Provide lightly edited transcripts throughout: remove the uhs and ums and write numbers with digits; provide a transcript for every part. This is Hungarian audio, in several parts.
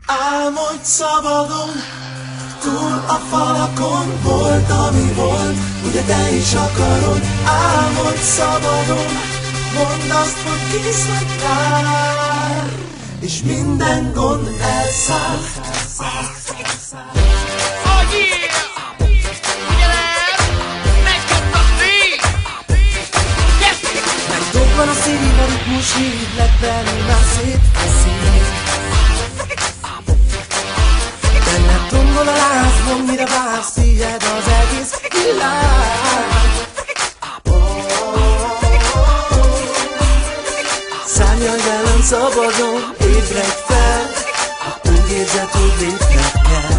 Álmodj szabadon, túl a falakon, volt, ami volt, ugye te is akarod. Álmodj szabadon, mondd azt, hogy kész vagy rá, és minden gond elszáll. Oh yeah! Figyelem! Megkapni! Yes! Megdobban a szívem, a ritmus hívlek benned szétveszi. Benned tombol a láz, mire vársz, tiéd az egész világ. Szárnyalj velem szabadon, ébredj fel, ha úgy érzed, hogy lépned kell.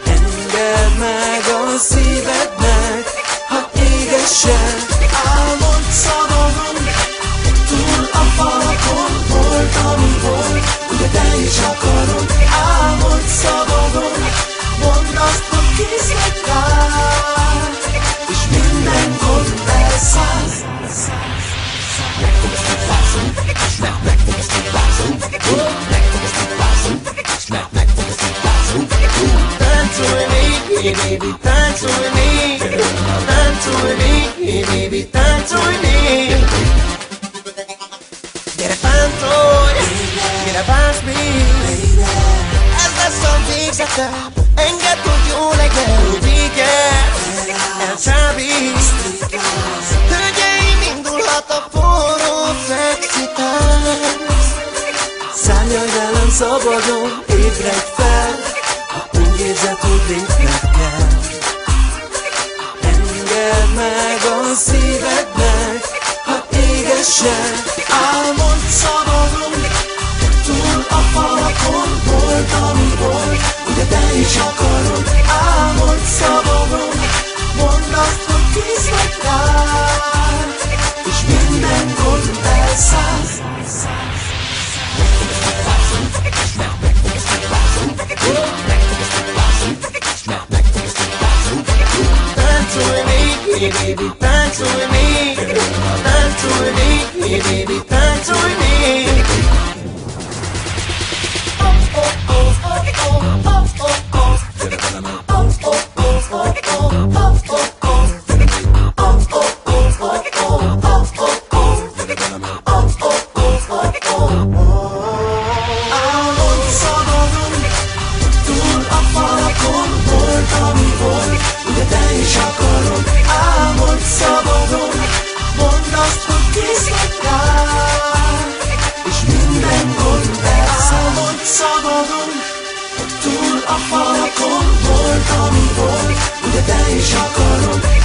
Engedd meg a szívednek, ha égessen. Álmodj szabadon, túl a falakon, volt, ami volt, ugye te is akarod. Álmodj szabadon, mondd azt, hogy kész vagy rá, és minden gond elszáll. Hey baby, táncolj még, táncolj még, hey baby, táncolj még. Gyere pántolj, mire vársz még? Ez lesz a végzete, engedd, hogy jó legyen, hogy véged elcsábít. Hölgyeim, indulhat a forró szexi tánc. Szárnyalj velem szabadon, ébredj fel, ha úgy érzed, hogy lépned kell. Engedd meg a szívednek, ha égessen. Álmodj szabadon, túl a falakon, volt, ami volt, ugye te is akarod. Álmodj szabadon, mondd azt, hogy kész vagy rá, és minden gond elszáll. Táncolj még, hey baby, táncolj még, táncolj még, hey baby, táncolj még. Álmodj szabadon, túl a falakon, volt, ami volt, ugye te is akarod. Álmodj szabadon, mondd azt, hogy kész vagy rá, és minden gond elszáll. Álmodj szabadon, túl a falakon, volt, ami volt, ugye te is akarod.